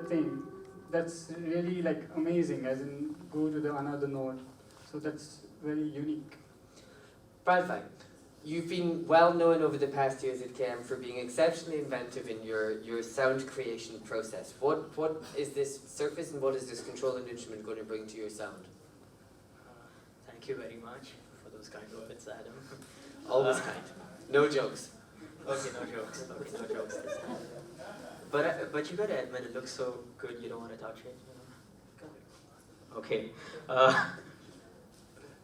thing, that's really like amazing, as in go to the another note. So that's very unique. Perfect. You've been well known over the past years at KM for being exceptionally inventive in your sound creation process. What is this surface and what is this control and instrument going to bring to your sound? Thank you very much for those kind words, Adam. Always kind. No jokes. Okay, no jokes. Okay, no jokes this time. But you gotta admit, it looks so good. You don't want to touch it. Okay.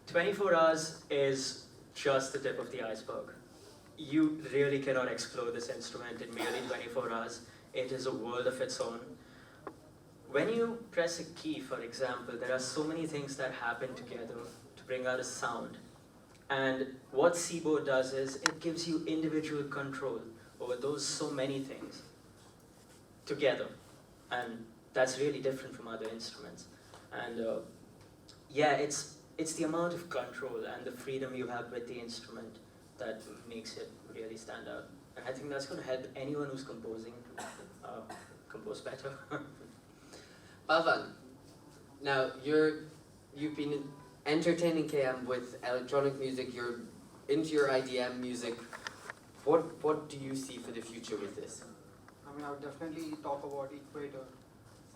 24 hours is just the tip of the iceberg. You really cannot explore this instrument in merely 24 hours. It is a world of its own. When you press a key, for example, there are so many things that happen together to bring out a sound. And what SEABOARD does is it gives you individual control over those so many things together. And that's really different from other instruments. And yeah, it's the amount of control and the freedom you have with the instrument that makes it really stand out. And I think that's going to help anyone who's composing compose better. Balvan, now you've been entertaining KM with electronic music, you're into your IDM music. What do you see for the future with this? I mean, I would definitely talk about Equator.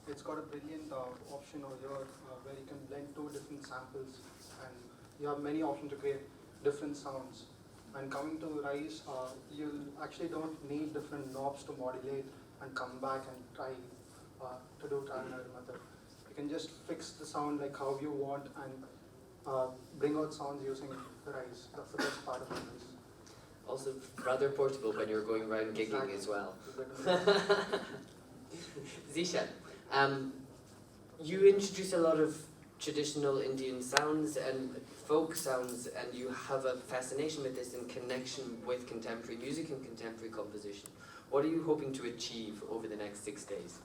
It's got a brilliant option over here where you can blend two different samples and you have many options to create different sounds. And coming to Rise, you actually don't need different knobs to modulate and come back and try to do trial and error method. You can just fix the sound like how you want and bring out sounds using Rise. That's the best part of Rise. Also rather portable when you're going around gigging as well. Zishan, you introduce a lot of traditional Indian sounds and folk sounds, and you have a fascination with this in connection with contemporary music and contemporary composition. What are you hoping to achieve over the next 6 days?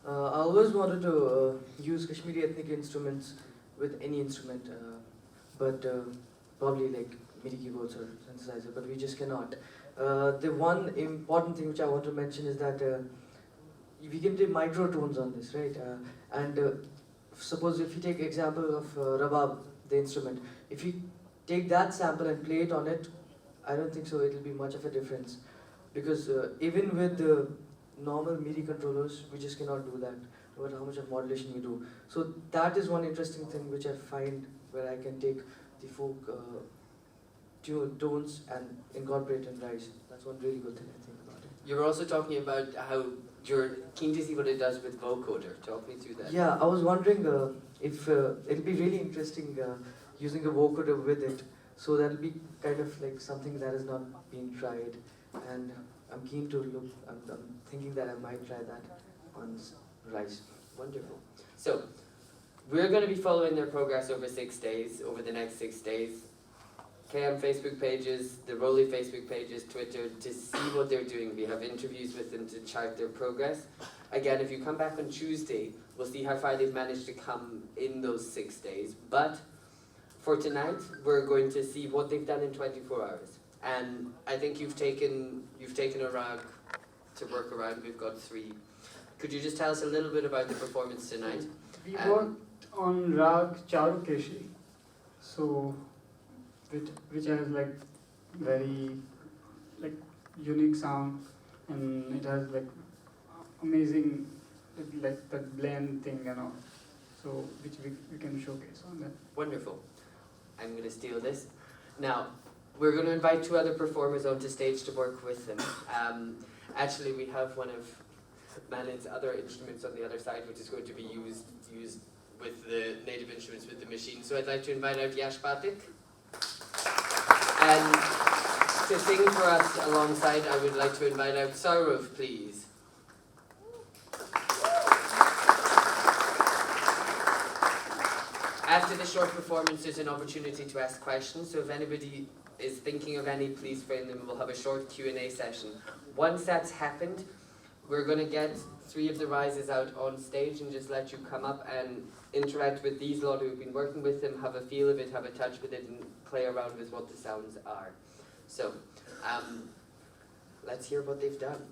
I always wanted to use Kashmiri ethnic instruments with any instrument, but probably like MIDI keyboards or synthesizer, but we just cannot. The one important thing which I want to mention is that we can do microtones on this, right? Suppose if you take example of Rabab, the instrument, if you take that sample and play it on it, I don't think so it'll be much of a difference, because even with the normal MIDI controllers, we just cannot do that, no matter how much of modulation we do. So that is one interesting thing which I find, where I can take the folk tones and incorporate in Rise. That's one really good thing I think about it. You were also talking about how you're keen to see what it does with vocoder. Talk me through that. Yeah, I was wondering if it'll be really interesting using a vocoder with it. So that'll be kind of like something that has not been tried, and I'm keen to look. I'm thinking that I might try that on Rise. Wonderful. So we're going to be following their progress over 6 days, over the next 6 days. KM Facebook pages, the ROLI Facebook pages, Twitter, to see what they're doing. We have interviews with them to chart their progress. Again, if you come back on Tuesday, we'll see how far they've managed to come in those 6 days. But for tonight, we're going to see what they've done in 24 hours. And I think you've taken a rag to work around. We've got 3. Could you just tell us a little bit about the performance tonight? We worked on rag Charukeshi, so which has like very like unique sound, and it has like amazing like that blend thing and all. So which we can showcase on that. Wonderful. I'm going to steal this. Now, we're going to invite 2 other performers onto stage to work with them. Actually, we have one of Malin's other instruments on the other side, which is going to be used with the native instruments with the machine. So I'd like to invite out Yash Pathak. And to sing for us alongside, I would like to invite out Saurav, please. After the short performance, there's an opportunity to ask questions. So if anybody is thinking of any, please frame them. We'll have a short Q&A session. Once that's happened, we're going to get 3 of the rises out on stage and just let you come up and interact with these lot who've been working with them, have a feel of it, have a touch with it, and play around with what the sounds are. So, let's hear what they've done.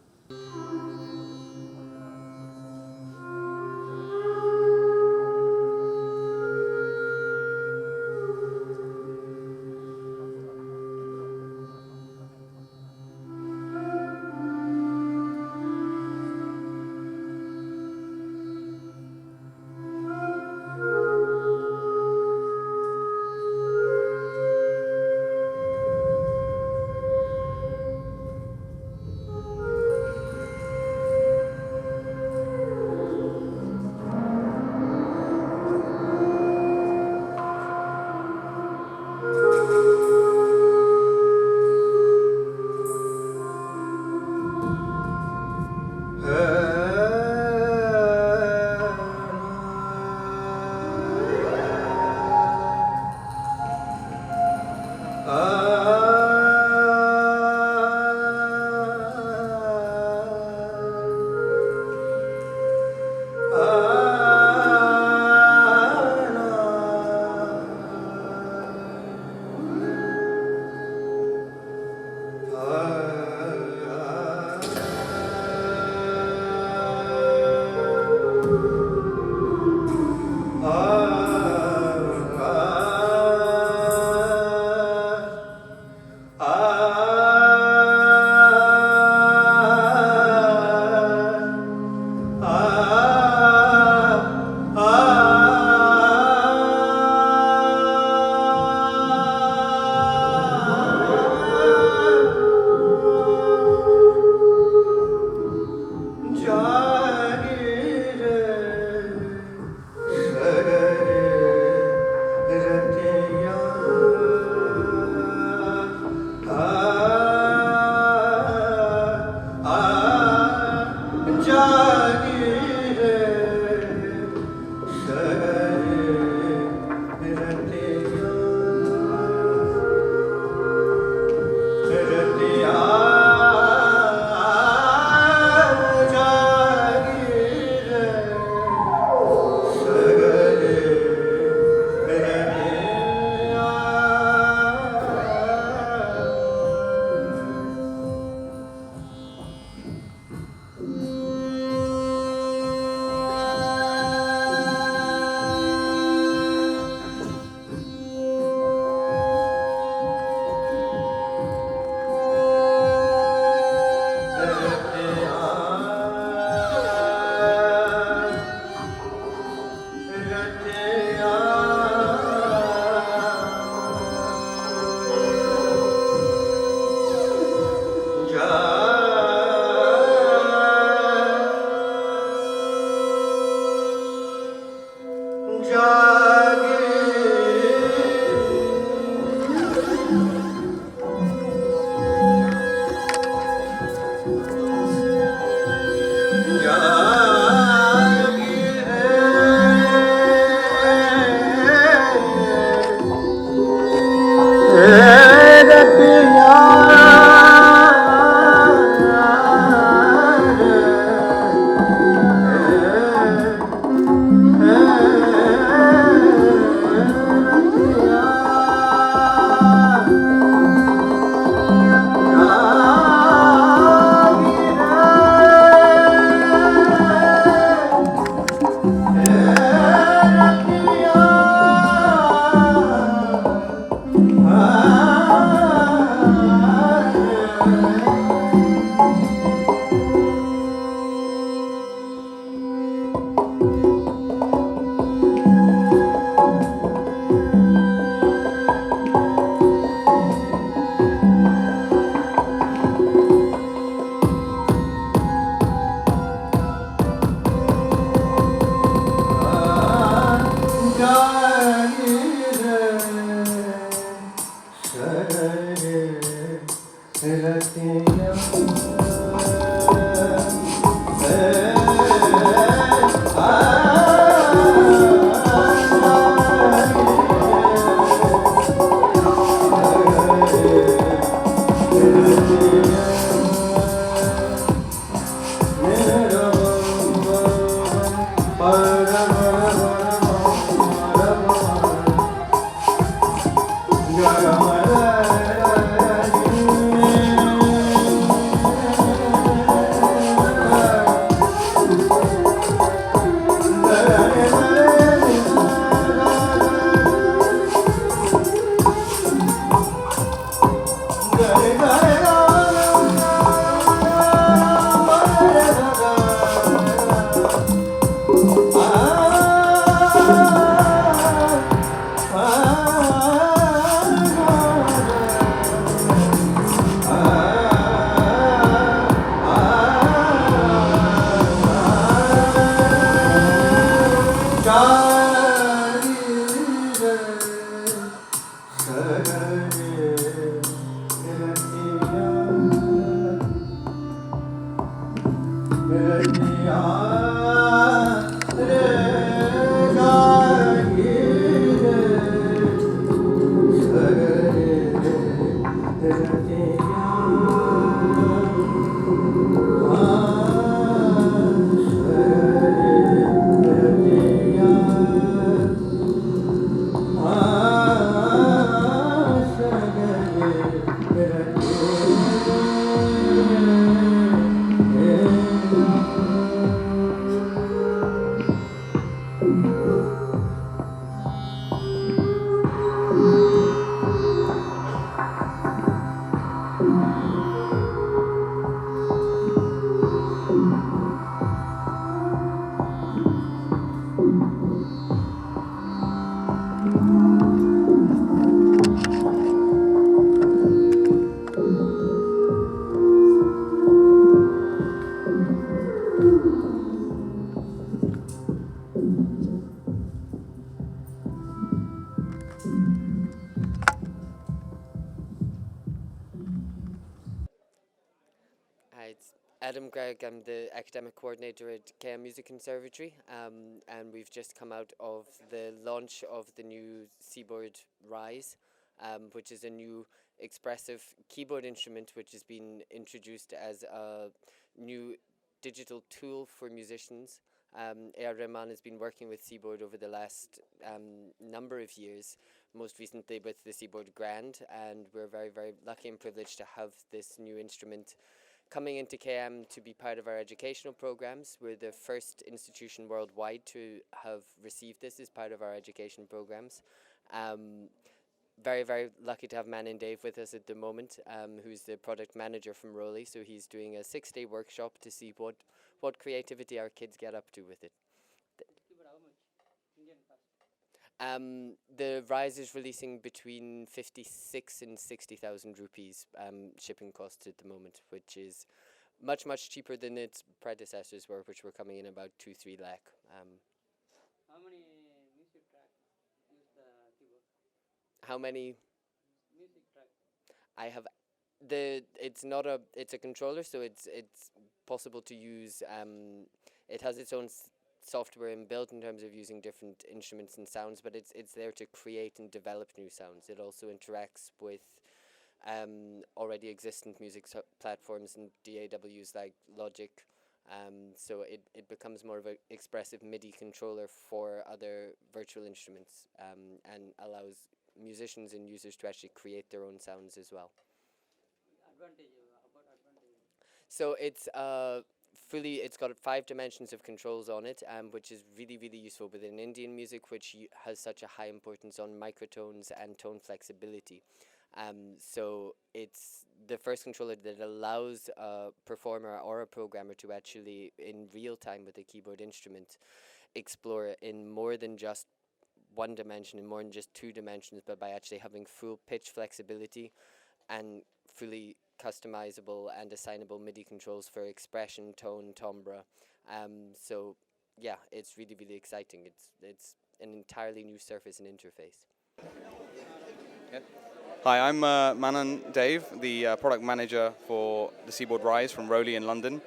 Hi, it's Adam Gregg. I'm the academic coordinator at KM Music Conservatory, and we've just come out of the launch of the new SEABOARD Rise, which is a new expressive keyboard instrument which has been introduced as a new digital tool for musicians. Rahman has been working with SEABOARD over the last number of years, most recently with the SEABOARD Grand, and we're very, very lucky and privileged to have this new instrument coming into KM to be part of our educational programs. We're the first institution worldwide to have received this as part of our education programs. Very, very lucky to have MMDA with us at the moment, who's the product manager from ROLI. So he's doing a 6-day workshop to see what creativity our kids get up to with it. The Rise is releasing between 56 and 60,000 rupees shipping costs at the moment, which is much, much cheaper than its predecessors were, which were coming in about 2-3 lakh. How many music tracks use the keyboard? How many? Music track. I have it's a controller, so it's possible to use. It has its own software inbuilt in terms of using different instruments and sounds, but it's there to create and develop new sounds. It also interacts with already existent music platforms and DAWs like Logic, so it becomes more of an expressive MIDI controller for other virtual instruments, and allows musicians and users to actually create their own sounds as well. Advantage, about advantage. So it's it's got 5 dimensions of controls on it, which is really, really useful within Indian music, which has such a high importance on microtones and tone flexibility. So it's the first controller that allows a performer or a programmer to actually, in real time with a keyboard instrument, explore in more than just 1 dimension, in more than just 2 dimensions, but by actually having full pitch flexibility and fully customizable and assignable MIDI controls for expression, tone, timbre. So yeah, it's really, really exciting. It's an entirely new surface and interface. Yep. Hi, I'm Manan Dave, the product manager for the SEABOARD Rise from ROLI in London.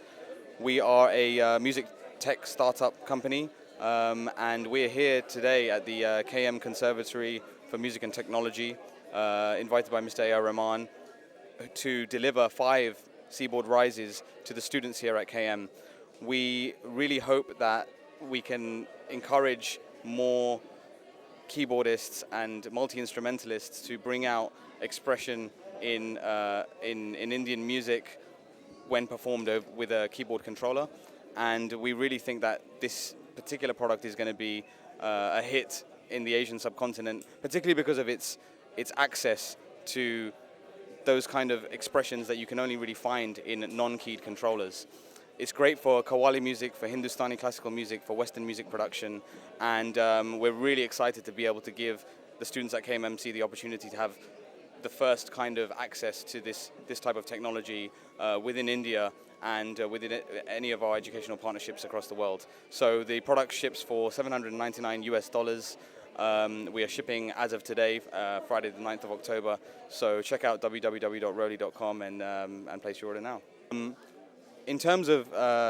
We are a music tech startup company, and we're here today at the KM Conservatory for Music and Technology, invited by Mr. A.R. Rahman, to deliver 5 SEABOARD Rises to the students here at KM. We really hope that we can encourage more keyboardists and multi-instrumentalists to bring out expression in Indian music when performed with a keyboard controller, and we really think that this particular product is going to be a hit in the Asian subcontinent, particularly because of its access to those kind of expressions that you can only really find in non-keyed controllers. It's great for Qawwali music, for Hindustani classical music, for Western music production, and we're really excited to be able to give the students at KMMC the opportunity to have the first kind of access to this type of technology within India and within any of our educational partnerships across the world. So the product ships for $799 US. We are shipping as of today, Friday the 9th of October. So check out www.roli.com and place your order now. In terms of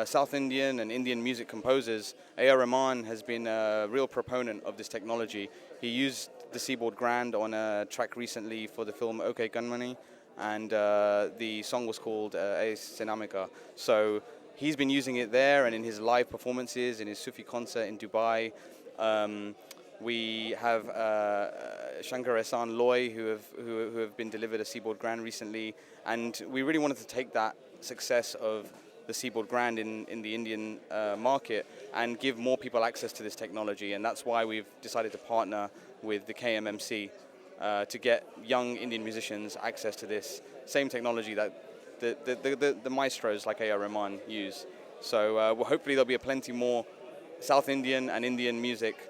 South Indian and Indian music composers, A.R. Rahman has been a real proponent of this technology. He used the SEABOARD Grand on a track recently for the film OK Gunmani, and the song was called A Sinamika. So he's been using it there and in his live performances, in his Sufi concert in Dubai. We have Shankar Ehsan Loy, who have been delivered a SEABOARD Grand recently, and we really wanted to take that success of the SEABOARD Grand in the Indian market and give more people access to this technology, and that's why we've decided to partner with the KMMC to get young Indian musicians access to this same technology that the maestros like A.R. Rahman use. So well, hopefully there'll be plenty more South Indian and Indian music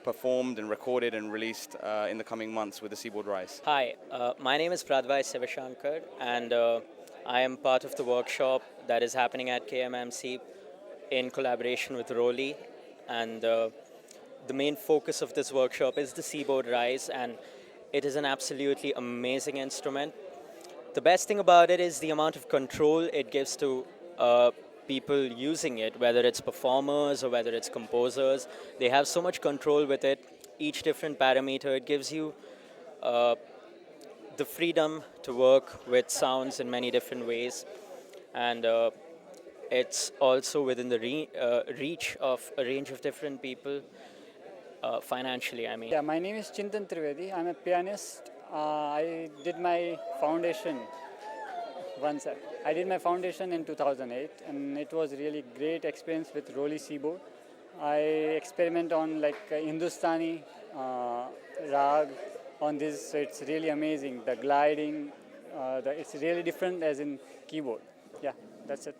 performed and recorded and released in the coming months with the SEABOARD Rise. Hi, my name is Pradvai Sivashankar, and I am part of the workshop that is happening at KMMC in collaboration with ROLI, and the main focus of this workshop is the SEABOARD Rise, and it is an absolutely amazing instrument. The best thing about it is the amount of control it gives to people using it, whether it's performers or whether it's composers. They have so much control with it, each different parameter. It gives you the freedom to work with sounds in many different ways, and it's also within the reach of a range of different people financially, I mean. Yeah, my name is Chintan Trivedi. I'm a pianist. I did my foundation I did my foundation in 2008, and it was really great experience with ROLI SEABOARD. I experiment on like Hindustani rag on this, so it's really amazing. The gliding, it's really different as in keyboard. Yeah, that's it.